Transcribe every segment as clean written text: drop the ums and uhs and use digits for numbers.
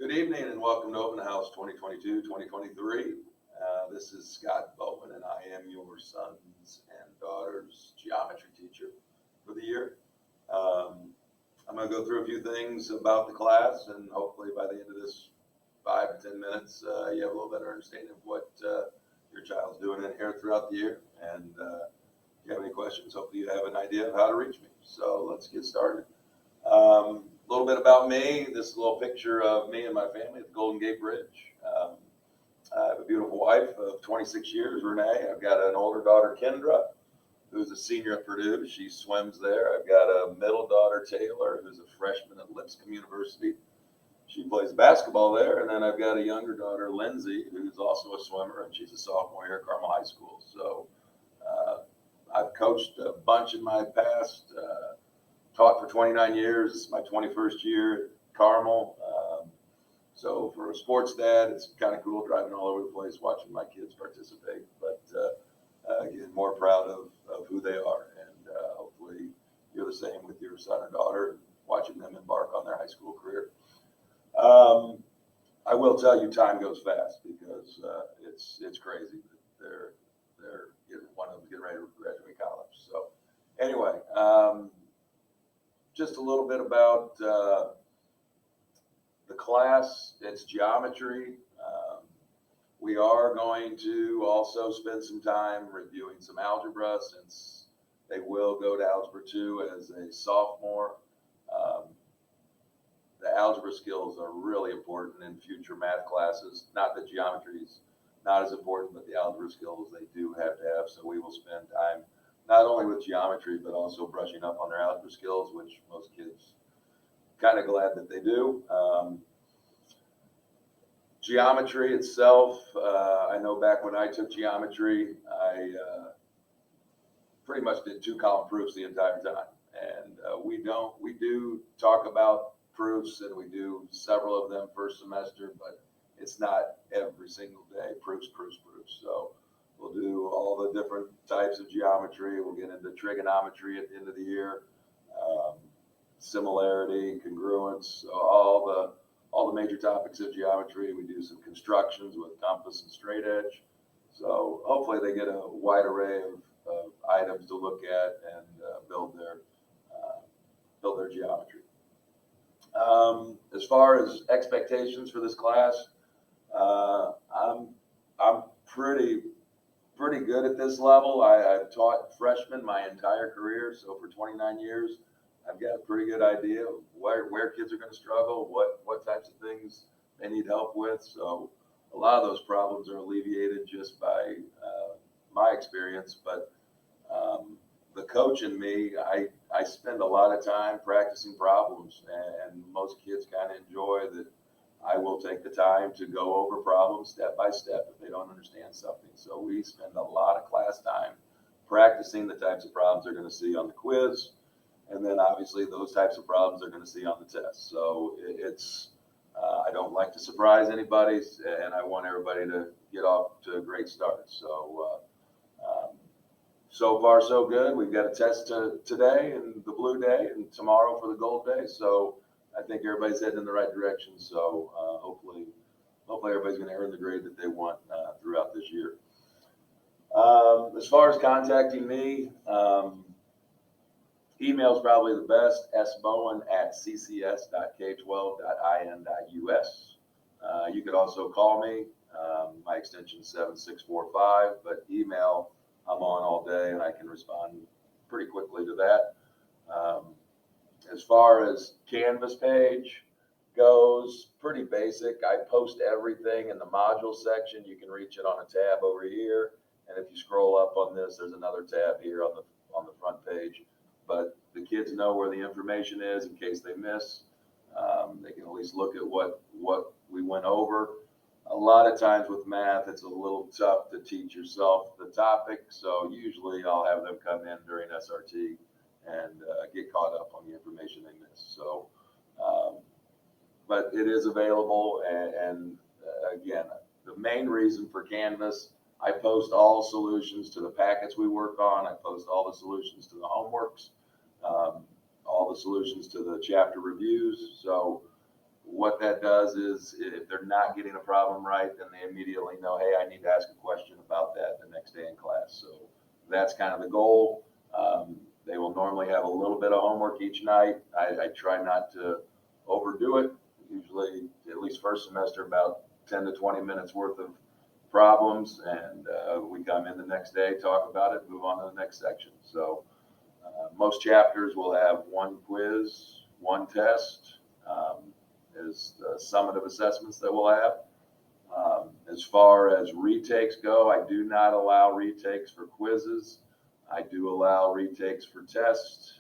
Good evening and welcome to Open House 2022-2023. This is Scott Bowen and I am your sons and daughters geometry teacher for the year. I'm going to go through a few things about the class, and hopefully by the end of this 5 to 10 minutes you have a little better understanding of what your child's doing in here throughout the year. And if you have any questions, hopefully you have an idea of how to reach me. So let's get started. A little bit about me. This is a little picture of me and my family at the Golden Gate Bridge. I have a beautiful wife of 26 years, Renee. I've got an older daughter, Kendra, who's a senior at Purdue. She swims there. I've got a middle daughter, Taylor, who's a freshman at Lipscomb University. She plays basketball there. And then I've got a younger daughter, Lindsay, who's also a swimmer, and she's a sophomore here at Carmel High School. So I've coached a bunch in my past. Taught for 29 years. This is my 21st year at Carmel. So for a sports dad, it's kind of cool driving all over the place, watching my kids participate. But again, more proud of who they are. And hopefully you're the same with your son or daughter, watching them embark on their high school career. I will tell you, time goes fast because it's crazy that one of them getting ready to graduate college. So anyway, just a little bit about the class. It's geometry. We are going to also spend some time reviewing some algebra since they will go to Algebra 2 as a sophomore. The algebra skills are really important in future math classes. Not that geometry is not as important, but the algebra skills they do have to have. So we will spend time not only with geometry, but also brushing up on their algebra skills, which most kids kind of glad that they do. Geometry itself, I know back when I took geometry, I pretty much did 2-column proofs the entire time. And we do talk about proofs, and we do several of them first semester, but it's not every single day, proofs. So we'll do all the different types of geometry. We'll get into trigonometry at the end of the year, similarity, congruence, all the major topics of geometry. We do some constructions with compass and straight edge. So hopefully they get a wide array of items to look at and build their geometry. As far as expectations for this class, I'm pretty good at this level. I've taught freshmen my entire career, so for 29 years, I've got a pretty good idea of where kids are going to struggle, what types of things they need help with. So a lot of those problems are alleviated just by my experience. But the coach in me, I spend a lot of time practicing problems, and most kids kind of enjoy that. I will take the time to go over problems step by step if they don't understand something. So we spend a lot of class time practicing the types of problems they're going to see on the quiz. And then obviously those types of problems they're going to see on the test. So I don't like to surprise anybody, and I want everybody to get off to a great start. So far so good. We've got a test today and the blue day, and tomorrow for the gold day. So I think everybody's heading in the right direction. So hopefully everybody's going to earn the grade that they want throughout this year. As far as contacting me, email is probably the best, sbowen@ccs.k12.in.us. You could also call me. My extension is 7645, but email, I'm on all day and I can respond pretty quickly to that. As far as Canvas page goes, pretty basic. I post everything in the module section. You can reach it on a tab over here, and if you scroll up on this, there's another tab here on the front page. But the kids know where the information is in case they miss. They can at least look at what we went over. A lot of times with math, it's a little tough to teach yourself the topic, so usually I'll have them come in during SRT and get caught up on the information they missed. So, but it is available. And again, the main reason for Canvas, I post all solutions to the packets we work on. I post all the solutions to the homeworks, all the solutions to the chapter reviews. So what that does is if they're not getting a problem right, then they immediately know, hey, I need to ask a question about that the next day in class. So that's kind of the goal. They will normally have a little bit of homework each night. I try not to overdo it. Usually, at least first semester, about 10 to 20 minutes worth of problems, and we come in the next day, talk about it, move on to the next section. So most chapters will have one quiz, one test, is the summative assessments that we'll have. As far as retakes go, I do not allow retakes for quizzes. I do allow retakes for tests.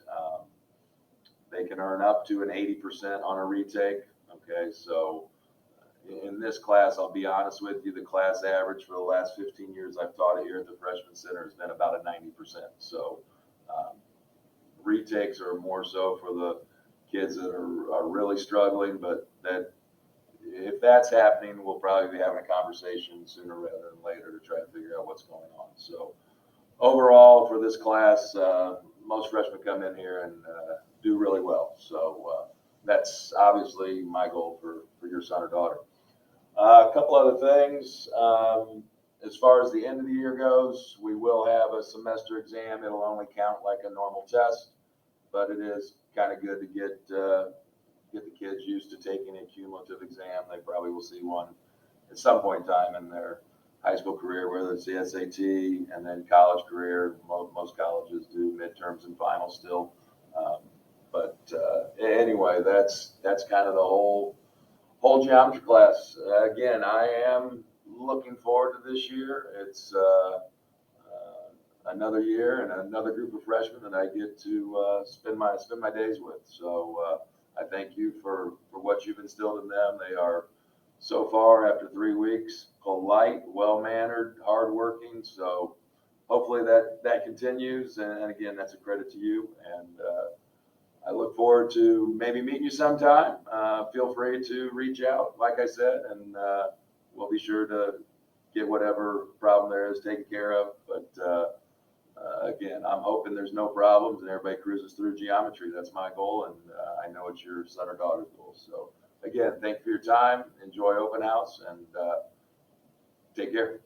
They can earn up to an 80% on a retake. Okay, so in this class, I'll be honest with you, the class average for the last 15 years I've taught it here at the Freshman Center has been about a 90%. So retakes are more so for the kids that are really struggling, but that if that's happening, we'll probably be having a conversation sooner rather than later to try to figure out what's going on. So overall for this class, most freshmen come in here and do really well. So that's obviously my goal for your son or daughter. A couple other things. As far as the end of the year goes, we will have a semester exam. It'll only count like a normal test, but it is kind of good to get the kids used to taking a cumulative exam. They probably will see one at some point in time in their high school career, whether it's the SAT, and then college career. Most colleges do midterms and finals still. But anyway, that's kind of the whole geometry class. Again, I am looking forward to this year. It's another year and another group of freshmen that I get to spend my days with. So I thank you for what you've instilled in them. They are so far, after 3 weeks, polite, well-mannered, hardworking. So hopefully that continues. And again, that's a credit to you. And I look forward to maybe meeting you sometime. Feel free to reach out, like I said, and we'll be sure to get whatever problem there is taken care of. But again, I'm hoping there's no problems and everybody cruises through geometry. That's my goal, and I know it's your son or daughter's goal. So again, thank you for your time. Enjoy open house, and take care.